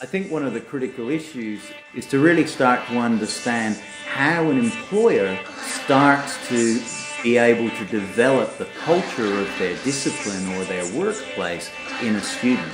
I think one of the critical issues is to really start to understand how an employer starts to be able to develop the culture of their discipline or their workplace in a student.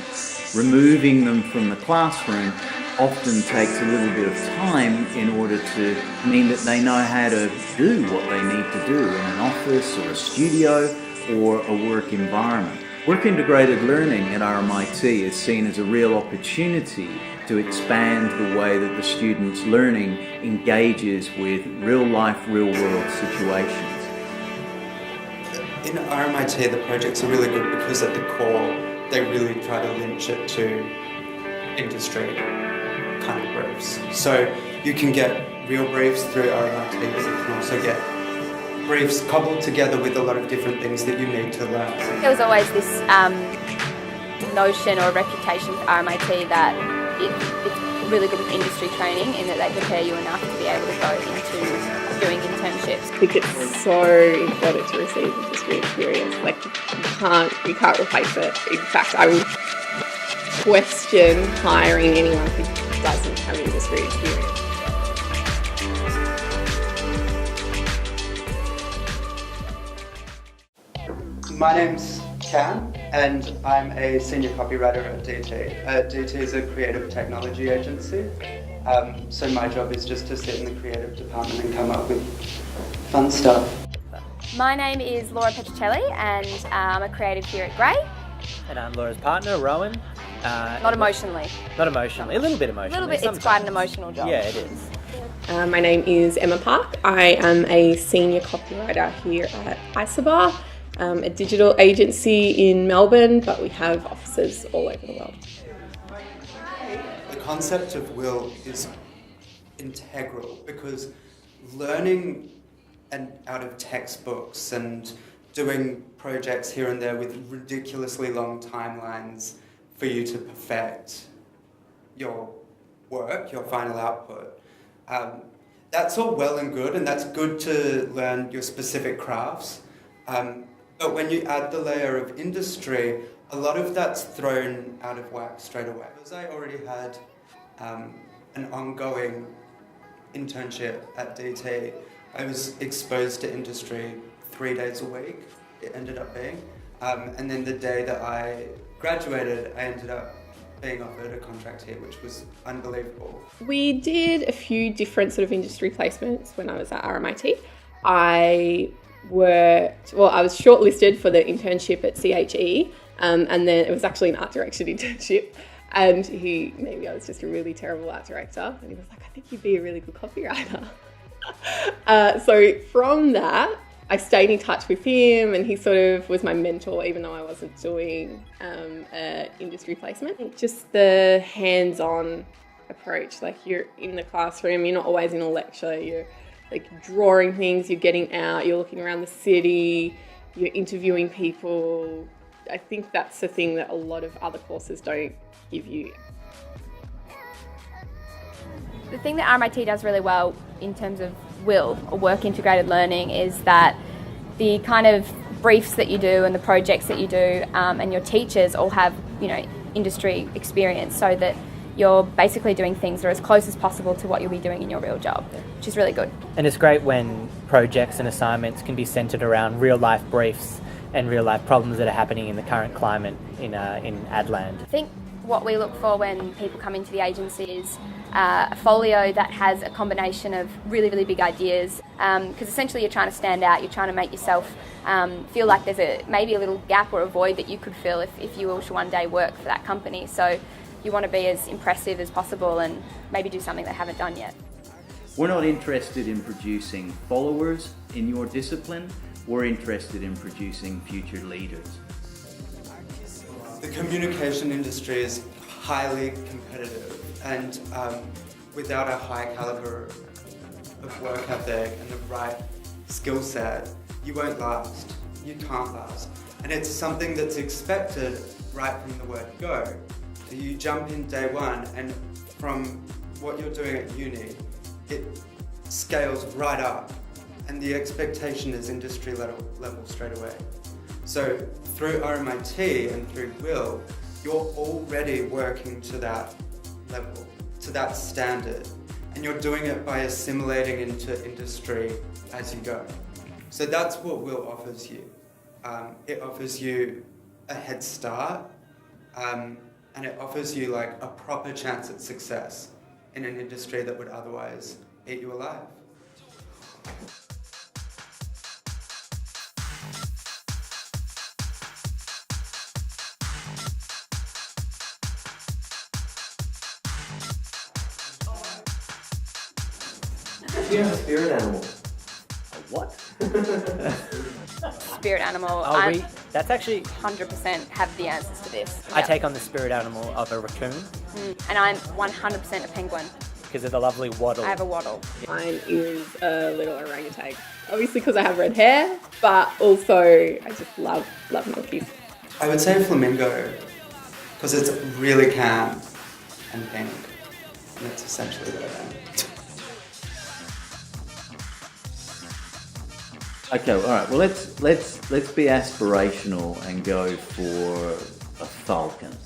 Removing them from the classroom often takes a little bit of time in order to mean that they know how to do what they need to do in an office or a studio or a work environment. Work integrated learning at RMIT is seen as a real opportunity to expand the way that the students' learning engages with real-life, real-world situations. In RMIT, the projects are really good because at the core, they really try to lynch it to industry kind of briefs. So you can get real briefs through RMIT, but you can also get briefs cobbled together with a lot of different things that you need to learn. There was always this notion or reputation for RMIT that it's really good with industry training in that they prepare you enough to be able to go into doing internships. I think it's so important to receive industry experience. Like you can't replace it. In fact, I would question hiring anyone who doesn't have industry experience. My name's Cam, and I'm a senior copywriter at DT. DT is a creative technology agency, so my job is just to sit in the creative department and come up with fun stuff. My name is Laura Petricelli and I'm a creative here at Grey. And I'm Laura's partner, Rowan. Not emotionally. Not emotionally, a little bit emotionally. A little bit, sometimes. it's quite an emotional job. Yeah, it is. My name is Emma Park. I am a senior copywriter here at Isobar, a digital agency in Melbourne, but we have offices all over the world. The concept of WIL is integral because learning out of textbooks and doing projects here and there with ridiculously long timelines for you to perfect your work, your final output. That's all well and good, and that's good to learn your specific crafts. But when you add the layer of industry, a lot of that's thrown out of whack straight away. Because I already had an ongoing internship at DT, I was exposed to industry 3 days a week, it ended up being. And then the day that I graduated, I ended up being offered a contract here, which was unbelievable. We did a few different sort of industry placements when I was at RMIT. I was shortlisted for the internship at CHE, and then it was actually an art direction internship. And maybe I was just a really terrible art director, and he was like, I think you'd be a really good copywriter. So from that, I stayed in touch with him, and he sort of was my mentor, even though I wasn't doing an industry placement. Just the hands-on approach, like you're in the classroom, you're not always in a lecture, you're like drawing things, you're getting out, you're looking around the city, you're interviewing people. I think that's the thing that a lot of other courses don't give you. The thing that RMIT does really well in terms of WIL, or work integrated learning, is that the kind of briefs that you do and the projects that you do and your teachers all have, industry experience, so that you're basically doing things that are as close as possible to what you'll be doing in your real job, which is really good. And it's great when projects and assignments can be centred around real-life briefs and real-life problems that are happening in the current climate in Adland. I think what we look for when people come into the agency is a folio that has a combination of really, really big ideas, because essentially you're trying to stand out, you're trying to make yourself feel like there's maybe a little gap or a void that you could fill if you were to one day work for that company. So you want to be as impressive as possible and maybe do something they haven't done yet. We're not interested in producing followers in your discipline, we're interested in producing future leaders. The communication industry is highly competitive, and without a high caliber of work ethic and the right skill set, you won't last. You can't last. And it's something that's expected right from the word go. You jump in day one, and from what you're doing at uni, it scales right up, and the expectation is industry level straight away. So through RMIT and through WIL, you're already working to that level, to that standard, and you're doing it by assimilating into industry as you go. So that's what WIL offers you. It offers you a head start, and it offers you like a proper chance at success in an industry that would otherwise eat you alive. Do you have a spirit animal? What? Spirit animal. Oh, that's actually, 100% have the answers to this. I Yep. take on the spirit animal of a raccoon And I'm 100% a penguin. because of the lovely waddle. I have a waddle. Mine is a little orangutan. Obviously because I have red hair, but also I just love monkeys. I would say flamingo, because it's really calm and pink, and that's essentially what I am. Okay, all right. Well, let's be aspirational and go for a falcon.